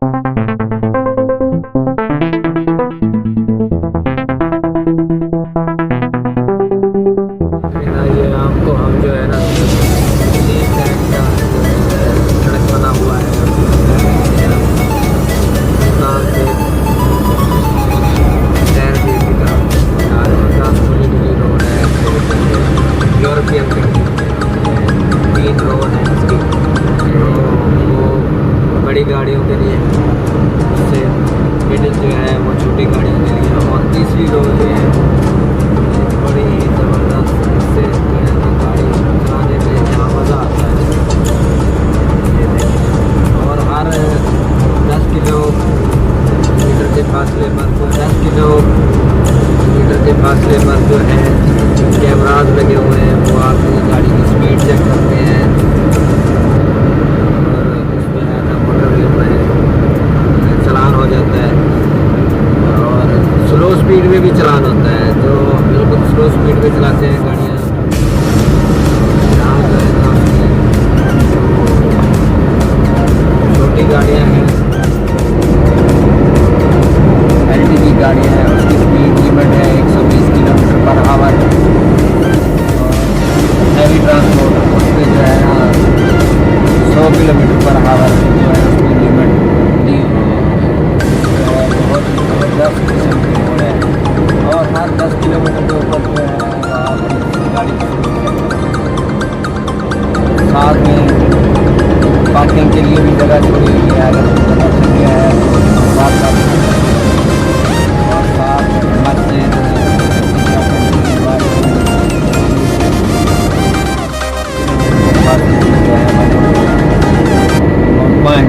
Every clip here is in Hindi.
ये आपको हम जो है ना तीन लाइन का सड़क बना हुआ है सुल्तान से शहर की तरफ खुली खुली रोड है। यूरोपियन कंट्री तीन रोड है इसकी, तो वो बड़ी गाड़ियों के लिए, उससे मिडिल जो है वो छोटी गाड़ियों के लिए, और तीसरी रोड जो है बड़ी ही ज़बरदस्त, इससे जो है ना गाड़ी चलाने में क्या मज़ा आता है ये देखिए। और हर 10 किलोमीटर के फासले पर 10 किलोमीटर के फासले पर जो है कैमराज लगे हुए हैं, वो आपकी गाड़ी की स्पीड चेक करते हैं। और उसमें है ना मोटरवे पर चलान हो जाता है, और स्लो स्पीड में भी चलान होता है। जो बिल्कुल स्लो स्पीड में चलाते हैं गाड़ियाँ, यहाँ जो है ना छोटी गाड़ियाँ हैं, LTV गाड़ियाँ हैं, उसकी स्पीड लिमिट है 120 kilometre per hour. Heavy transport उस पर जो है ना 100 किलोमीटर पर आवर जो है उसकी लिमिट दी हुई है। बहुत ज़बरदस्त किस्म की रोड है, और हर 10 किलोमीटर के ऊपर जो है आप गाड़ी की साथ में पार्किंग के लिए भी जगह छोड़ी हुई है। अगर जगह चाहिए है तो बात कर सकते हैं। और साथ मस्जिद पॉइंट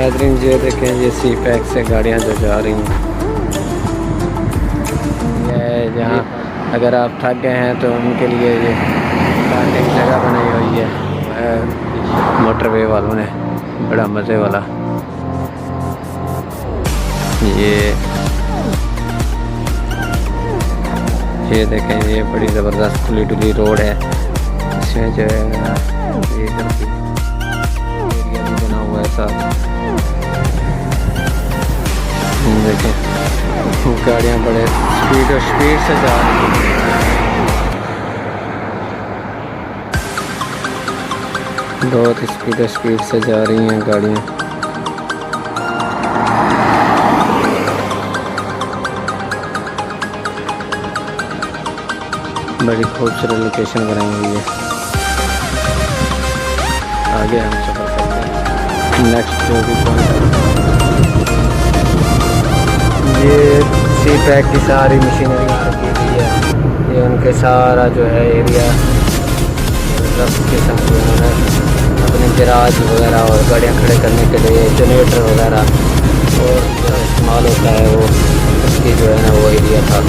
नाज़रीन ये देखें, ये सी पैक से गाड़ियाँ जो जा रही हैं, ये जहाँ अगर आप थक गए हैं तो उनके लिए ये पार्किंग जगह बनाई हुई है मोटरवे वालों ने, बड़ा मज़े वाला। ये देखें, ये बड़ी ज़बरदस्त खुली डुली रोड है। इसमें जो है ये एरिया भी बना हुआ है साथ। देखें गाड़ियाँ बड़े स्पीड से जा रही हैं, बहुत स्पीड से जा रही हैं गाड़ियाँ। बड़ी खूबसूरत लोकेशन बनाई हुई है। आगे हम सफ़र करते हैं नेक्स्ट जो भी पॉइंट। ये सी पैक की सारी मशीनरी लगी हुई है। ये उनके सारा जो है एरिया रफ किस्म के उन्होंने अपने गैराज वगैरह और गाड़ियाँ खड़े करने के लिए जनरेटर वगैरह और जो इस्तेमाल होता है वो उसकी जो है ना वो एरिया था।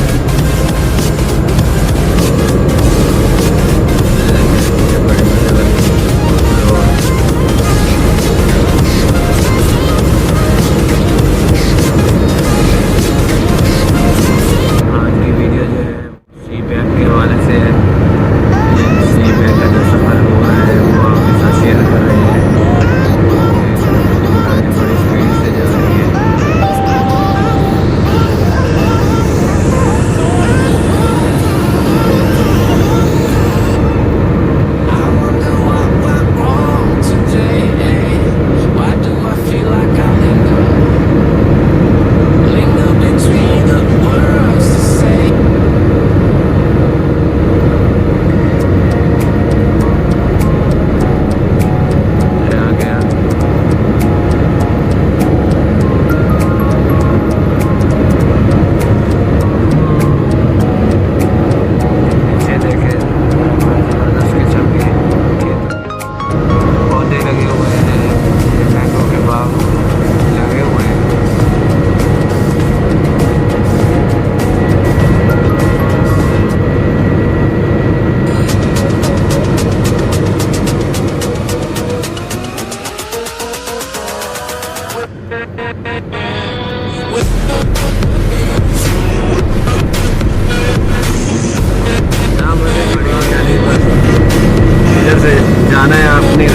इधर से जाना है अपनी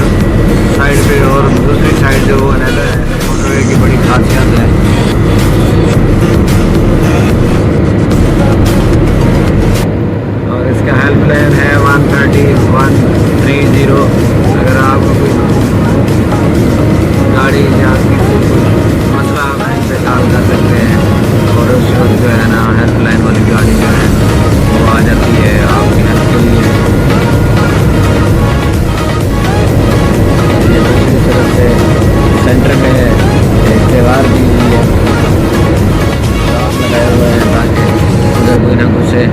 साइड पे और दूसरी साइड जो वो रहता है मोटरवे की बड़ी खासियत है। और इसका हेल्पलाइन है 130 अगर आपको कोई गाड़ी या मसला आप इनसे कॉल कर सकते हैं और उस वक्त जो है ना हेल्पलाइन वाली गाड़ी जो है वो आ जाती है आपकी हेल्प के लिए। दूसरी तरफ से सेंटर में एक दीवार दी हुई है, लगाए हुए हैं ताकि उधर कोई ना घुसे।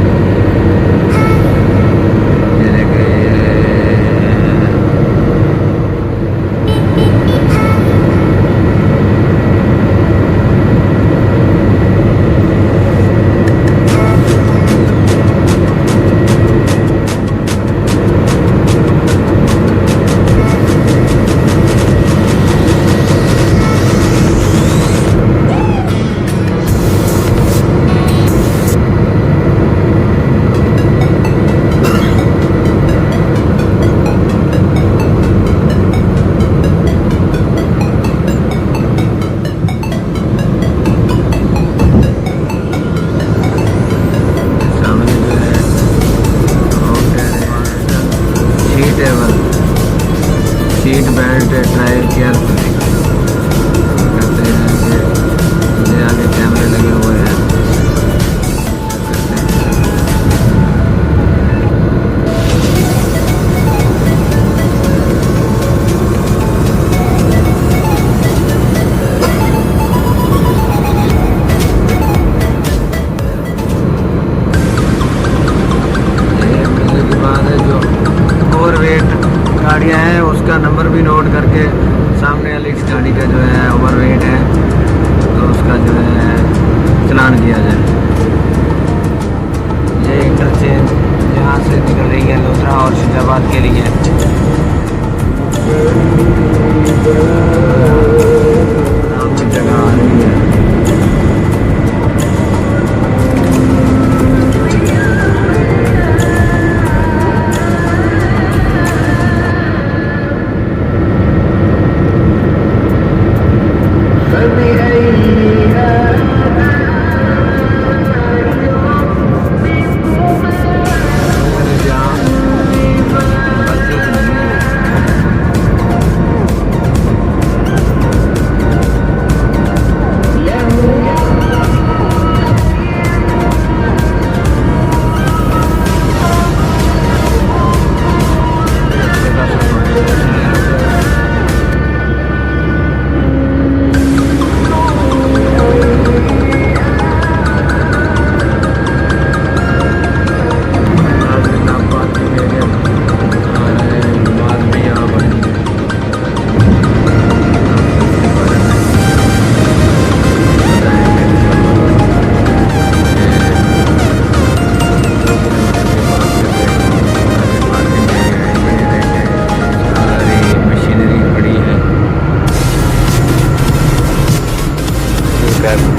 ऐलान किया जाए। ये इंटरचेंज यहाँ से निकल रही है लोधरा और शिजाबाद के लिए। नाम की जगह आ रही है।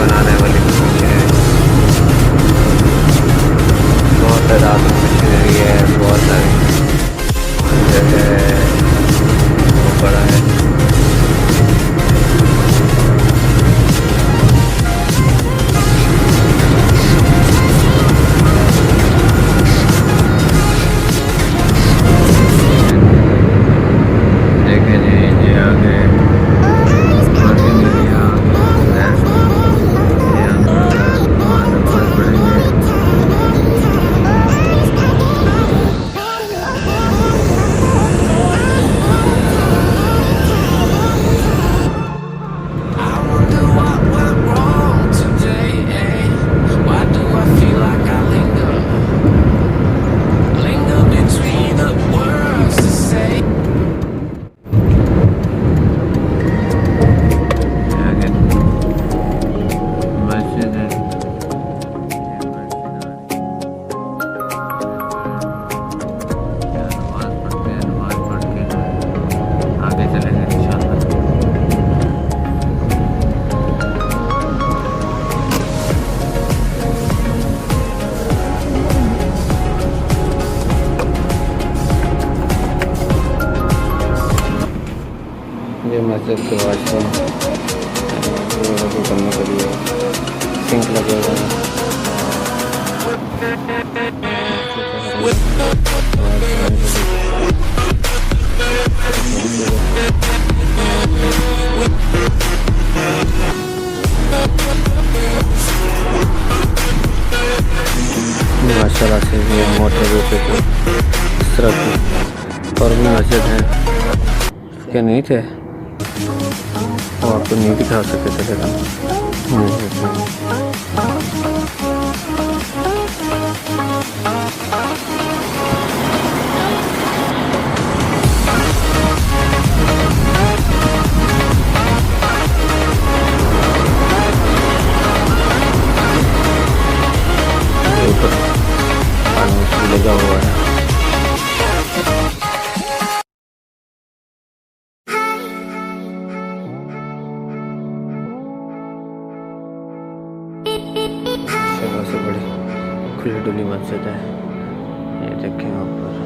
बनाने वाली मशीन है, बहुत तादाद में मशीनरी है, बहुत सारी है, बहुत बड़ा है। देखें जी, ये आगे पार्किंग एरिया ये मस्जिद के वाशरूम करने के लिए सिंक लगे हुए हैं। माशाल्लाह से ये मोटर पे इस तरह की और भी मस्जिद है क्या नहीं थे, वो आपको नहीं दिखा सकते थे लेकिन लगा हुआ है। सबसे बड़ी खुली डुली मस्जिद है, ये देखें ऊपर।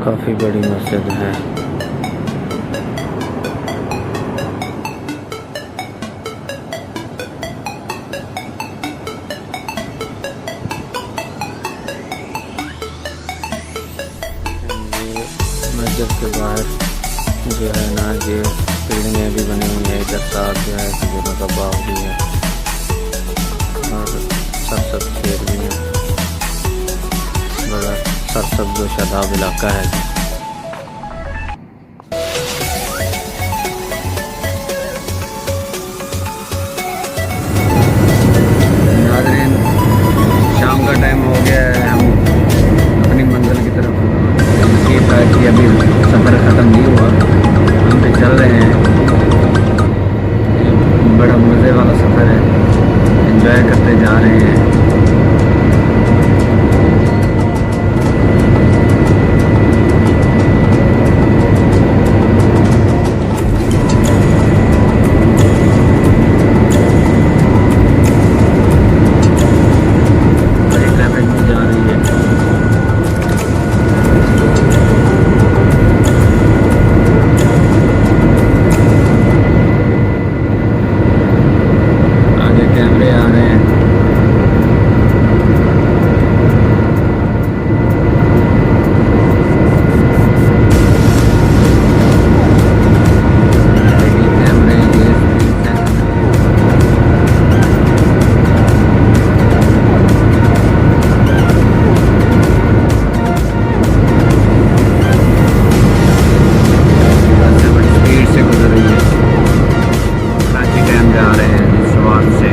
काफ़ी बड़ी मस्जिद है। मस्जिद के बाहर जो है ना ये बिल्डिंगें भी बनी हुई है, इधर साथ जो है खजूरों का बाग भी है और सरसब्ज खेत भी है, बड़ा सरसब्ज व शादाब इलाका है। मज़े वाला सफ़र है, एंजॉय करते जा रहे हैं। बड़ी ट्रैफिक भी जा रही है। आगे कैमरे आ रहे हैं। देखिए कैमरे, ये स्पीड सेंसर। बसें बड़ी स्पीड से गुजर रही है। काफी टाइम जा रहे हैं सवार से।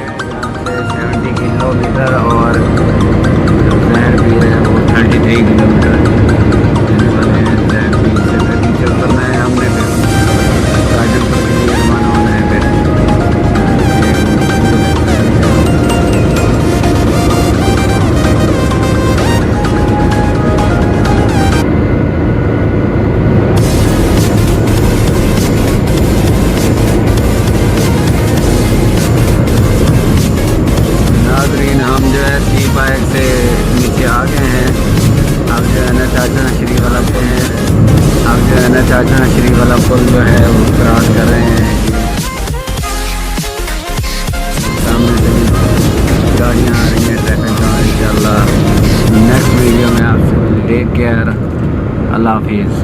यहाँ से 70 किलोमीटर और जो जहर भी है वो 33 किलोमीटर जाने वाले हैं। जहर भी से फिर नीचे उतरना है हमने, फिर गाजीपुर के लिए रवाना होना है। फिर नाज़रीन, हम जो है सी बाइक से नीचे आ गए हैं। अब जो है ना चाचा श्री वाला पे हैं। अब जो है ना चाचा श्री वाला पुल जो है वो क्रॉस कर रहे हैं। सामने से भी गाड़ियाँ आ रही हैं, ट्रैफिक का। इंशाल्लाह नेक्स्ट वीडियो में आपसे टेक केयर, अल्लाह हाफिज़।